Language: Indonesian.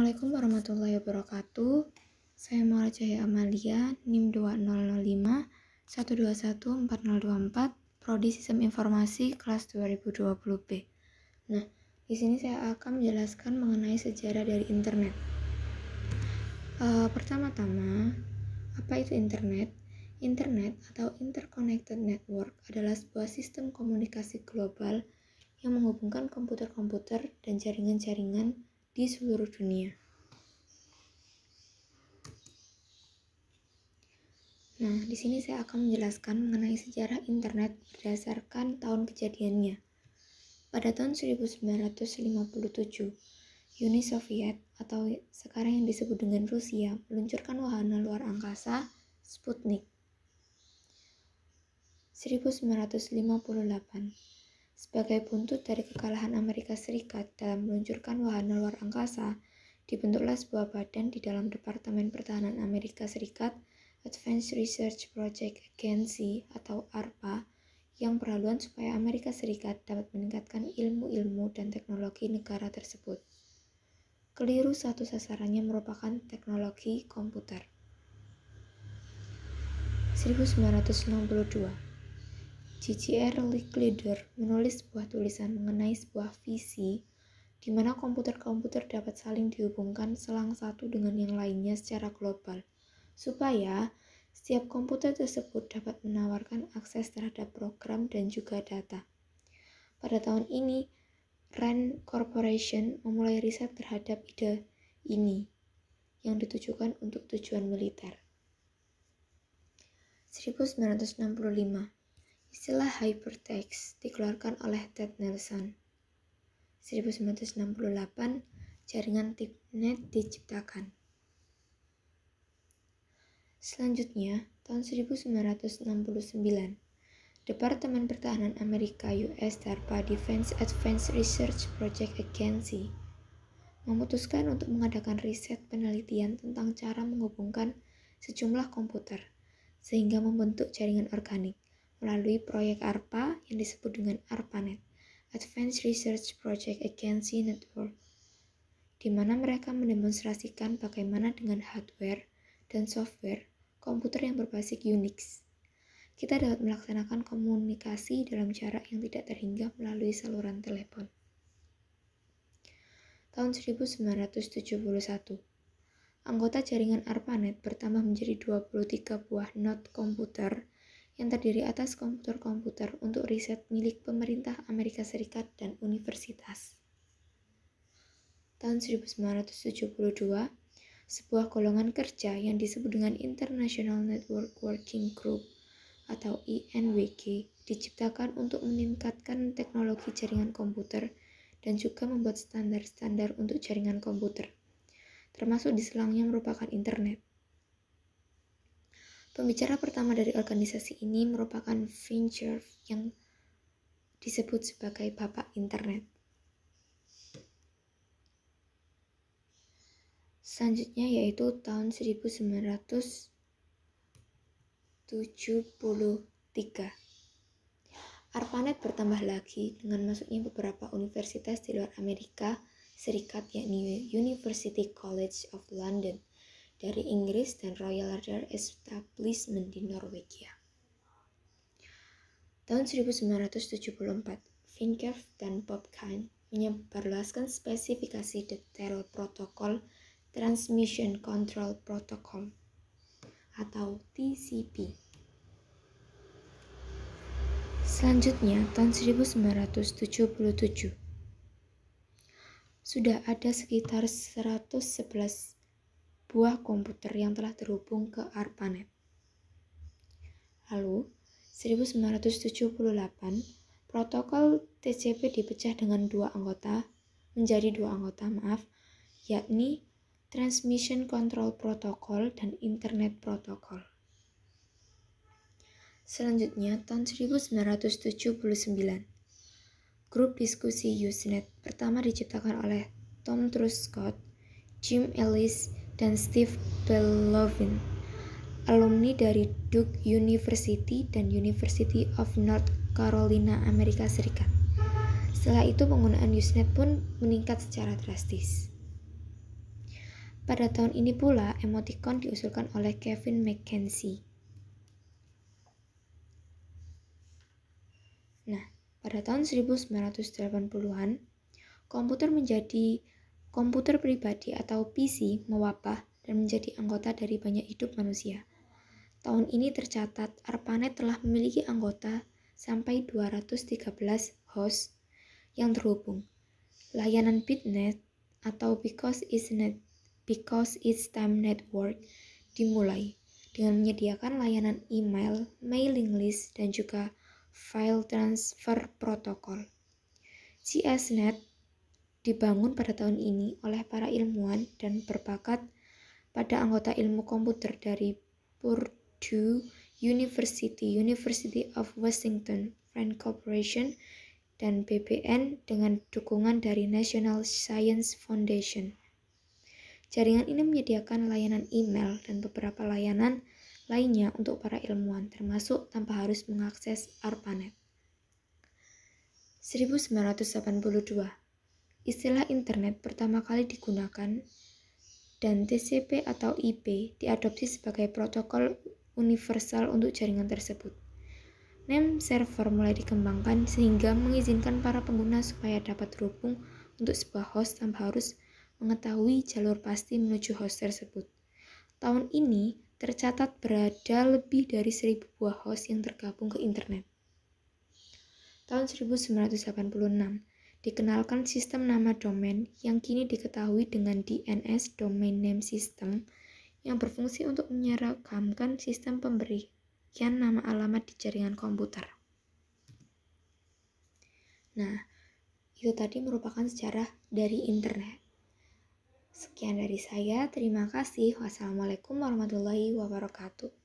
Assalamualaikum warahmatullahi wabarakatuh. Saya Maula Cahaya Amalia, NIM 2005 1214024, Prodi Sistem Informasi kelas 2020B. Nah, di sini saya akan menjelaskan mengenai sejarah dari internet. Pertama-tama, apa itu internet? Internet atau Interconnected Network adalah sebuah sistem komunikasi global yang menghubungkan komputer-komputer dan jaringan-jaringan di seluruh dunia. Nah, di sini saya akan menjelaskan mengenai sejarah internet berdasarkan tahun kejadiannya. Pada tahun 1957, Uni Soviet atau sekarang yang disebut dengan Rusia meluncurkan wahana luar angkasa Sputnik. 1958, sebagai buntut dari kekalahan Amerika Serikat dalam meluncurkan wahana luar angkasa, dibentuklah sebuah badan di dalam Departemen Pertahanan Amerika Serikat, Advanced Research Project Agency atau ARPA, yang berhaluan supaya Amerika Serikat dapat meningkatkan ilmu-ilmu dan teknologi negara tersebut. Keliru satu sasarannya merupakan teknologi komputer. 1962, J.R. Licklider menulis sebuah tulisan mengenai sebuah visi di mana komputer-komputer dapat saling dihubungkan selang satu dengan yang lainnya secara global, supaya setiap komputer tersebut dapat menawarkan akses terhadap program dan juga data. Pada tahun ini, RAND Corporation memulai riset terhadap ide ini yang ditujukan untuk tujuan militer. 1965, istilah hypertext dikeluarkan oleh Ted Nelson. 1968, jaringan TIPnet diciptakan. Selanjutnya, tahun 1969, Departemen Pertahanan Amerika US DARPA Defense Advanced Research Project Agency memutuskan untuk mengadakan riset penelitian tentang cara menghubungkan sejumlah komputer sehingga membentuk jaringan organik melalui proyek ARPA yang disebut dengan ARPANET, Advanced Research Project Agency Network, di mana mereka mendemonstrasikan bagaimana dengan hardware dan software komputer yang berbasis Unix, kita dapat melaksanakan komunikasi dalam jarak yang tidak terhingga melalui saluran telepon. Tahun 1971, anggota jaringan ARPANET bertambah menjadi 23 buah node komputer yang terdiri atas komputer-komputer untuk riset milik pemerintah Amerika Serikat dan universitas. Tahun 1972, sebuah golongan kerja yang disebut dengan International Network Working Group atau INWG diciptakan untuk meningkatkan teknologi jaringan komputer dan juga membuat standar-standar untuk jaringan komputer, termasuk di selangnya merupakan internet. Pembicara pertama dari organisasi ini merupakan Vint Cerf yang disebut sebagai Bapak Internet. Selanjutnya yaitu tahun 1973. ARPANET bertambah lagi dengan masuknya beberapa universitas di luar Amerika Serikat, yakni University College of London dari Inggris dan Royal Radar Establishment di Norwegia. Tahun 1974, Vint Cerf dan Bob Kahn menyebarluaskan spesifikasi detail protokol Transmission Control Protocol atau TCP. Selanjutnya, tahun 1977, sudah ada sekitar 111 buah komputer yang telah terhubung ke ARPANET. Lalu, 1978, protokol TCP dipecah dengan menjadi dua anggota, yakni Transmission Control Protocol dan Internet Protocol. Selanjutnya, tahun 1979, grup diskusi Usenet pertama diciptakan oleh Tom Truscott, Jim Ellis, dan Steve Bellowin, alumni dari Duke University dan University of North Carolina, Amerika Serikat. Setelah itu penggunaan Usenet pun meningkat secara drastis. Pada tahun ini pula, emoticon diusulkan oleh Kevin McKenzie. Nah, pada tahun 1980-an, komputer pribadi atau PC mewabah dan menjadi anggota dari banyak hidup manusia. Tahun ini tercatat ARPANET telah memiliki anggota sampai 213 host yang terhubung. Layanan BitNet atau Because It's Time Network dimulai dengan menyediakan layanan email, mailing list, dan juga file transfer protokol. CSNet dibangun pada tahun ini oleh para ilmuwan dan berbakat pada anggota ilmu komputer dari Purdue University, University of Washington, Friend Corporation, dan BBN dengan dukungan dari National Science Foundation. Jaringan ini menyediakan layanan email dan beberapa layanan lainnya untuk para ilmuwan, termasuk tanpa harus mengakses ARPANET. 1982, istilah internet pertama kali digunakan dan TCP atau IP diadopsi sebagai protokol universal untuk jaringan tersebut. Name server mulai dikembangkan sehingga mengizinkan para pengguna supaya dapat terhubung untuk sebuah host tanpa harus mengetahui jalur pasti menuju host tersebut. Tahun ini tercatat berada lebih dari 1.000 buah host yang tergabung ke internet. Tahun 1986, dikenalkan sistem nama domain yang kini diketahui dengan DNS Domain Name System yang berfungsi untuk menyeragamkan sistem pemberian nama alamat di jaringan komputer. Nah, itu tadi merupakan sejarah dari internet. Sekian dari saya, terima kasih. Wassalamualaikum warahmatullahi wabarakatuh.